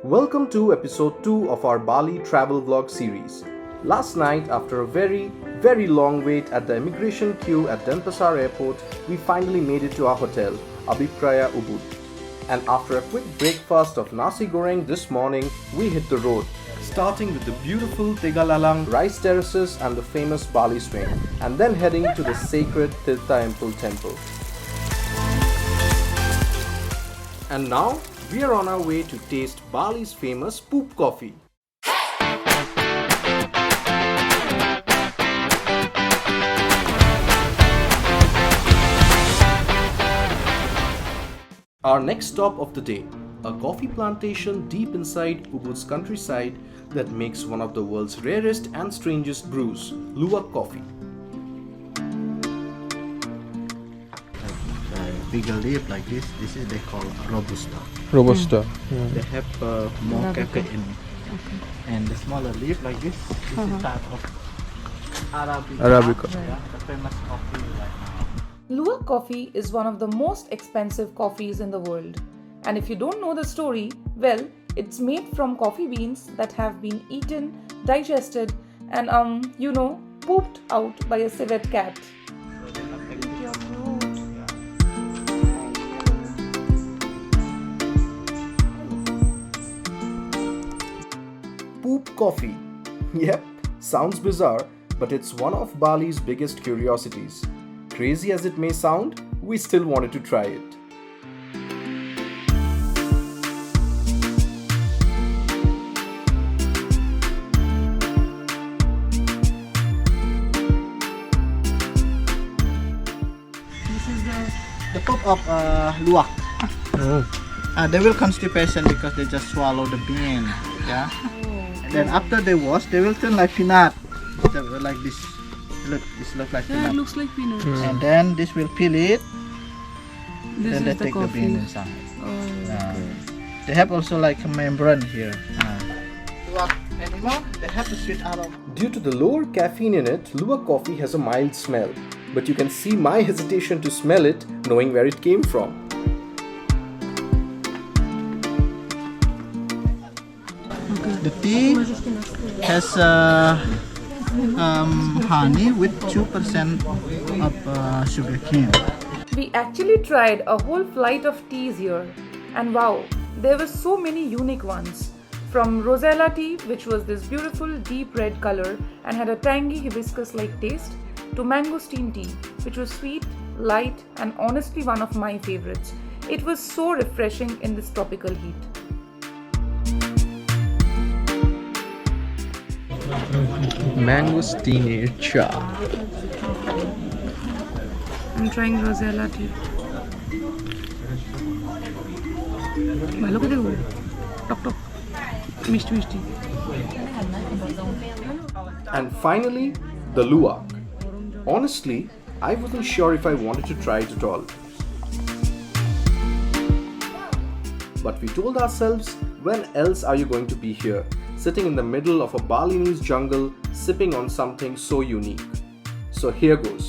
Welcome to episode 2 of our Bali travel vlog series. Last night, after a very long wait at the immigration queue at Denpasar airport, we finally made it to our hotel, Abipraya Ubud. And after a quick breakfast of nasi goreng this morning, we hit the road, starting with the beautiful Tegalalang Rice Terraces and the famous Bali Swing, and then heading to the sacred Tirta Empul Temple. And now, we are on our way to taste Bali's famous poop coffee. Our next stop of the day, a coffee plantation deep inside Ubud's countryside that makes one of the world's rarest and strangest brews, Luwak Coffee. Bigger leaf like this is they call robusta. Robusta. They have more caffeine in it. Okay. And the smaller leaf like this is type of Arabica. Arabica. Yeah, the famous coffee right now. Luwak coffee is one of the most expensive coffees in the world. And if you don't know the story, well, it's made from coffee beans that have been eaten, digested, and pooped out by a civet cat. Poop coffee. Yep, sounds bizarre, but it's one of Bali's biggest curiosities. Crazy as it may sound, we still wanted to try it. This is the pop of luwak. They will constipation because they just swallow the bean. Yeah. And then after they wash, they will turn like peanut. Like this. Look, this looks like Yeah, peanut. it looks like peanuts. And then this will peel it. This Then they is the take coffee. the bean inside. Oh, They have also like a membrane here. Luwak animal, they have to sweet out of. Due to the lower caffeine in it, Luwak coffee has a mild smell. But you can see my hesitation to smell it, knowing where it came from. The tea has honey with 2% of sugar cane. We actually tried a whole flight of teas here. And wow, there were so many unique ones. From Rosella tea, which was this beautiful deep red color and had a tangy hibiscus-like taste, to mangosteen tea, which was sweet, light, and honestly one of my favorites. It was so refreshing in this tropical heat. Mangosteen cha. I'm trying Rosella tea. ভালো করে দেবো টক টক মিষ্টি মিষ্টি And finally, the Luwak. Honestly, I wasn't sure if I wanted to try it at all. But we told ourselves, when else are you going to be here, sitting in the middle of a Balinese jungle, sipping on something so unique? So here goes.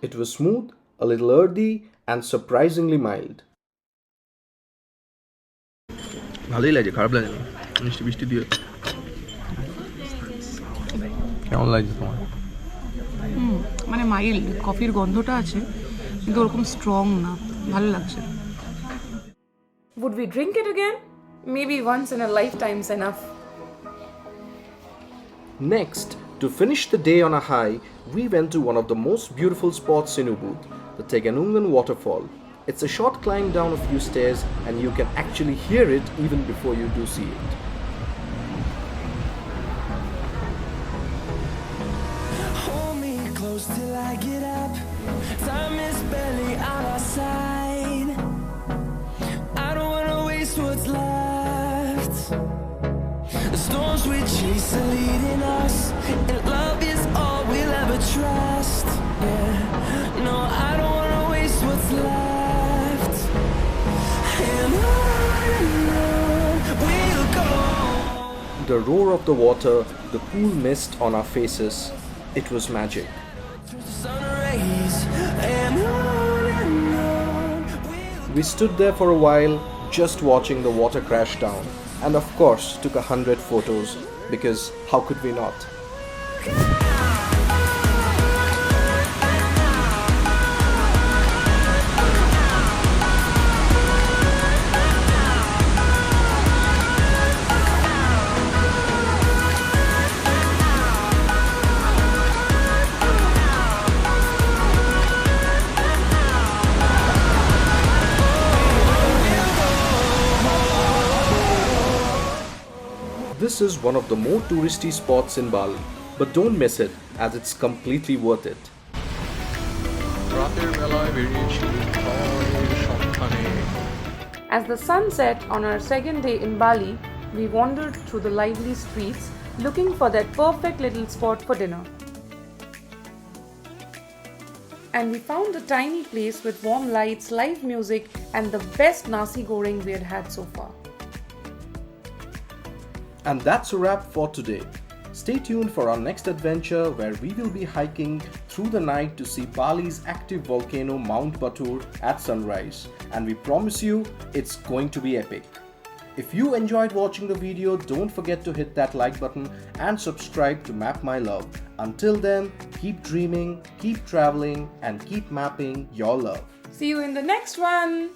It was smooth, a little earthy, and surprisingly mild. ভালোই লাগছে, খারাপ লাগে না। মিষ্টি মিষ্টি দিয়ে কেমন লাগছে তোমার? মানে মাইল্ড কফির গন্ধটা আছে কিন্তু ওরকম স্ট্রং না, ভালো লাগছে। Would we drink it again? Maybe once in a lifetime's enough. Next, to finish the day on a high, we went to one of the most beautiful spots in Ubud, the Tegenungan Waterfall. It's a short climb down a few stairs and you can actually hear it even before you do see it. Hold me close till I get up. Time is barely on our side. I don't wanna waste what's left. The storms we chase are leading us, and love is all we'll ever trust. Yeah, no, I don't wanna waste what's left. And on we'll go. The roar of the water, the cool mist on our faces, it was magic. Sun rays We stood there for a while, just watching the water crash down, and of course took 100 photos, because how could we not? This is one of the more touristy spots in Bali, but don't miss it as it's completely worth it. As the sun set on our second day in Bali, we wandered through the lively streets looking for that perfect little spot for dinner. And we found a tiny place with warm lights, live music, and the best nasi goreng we had had so far. And that's a wrap for today. Stay tuned for our next adventure where we will be hiking through the night to see Bali's active volcano Mount Batur at sunrise. And we promise you, it's going to be epic. If you enjoyed watching the video, don't forget to hit that like button and subscribe to Map My Love. Until then, keep dreaming, keep traveling, and keep mapping your love. See you in the next one!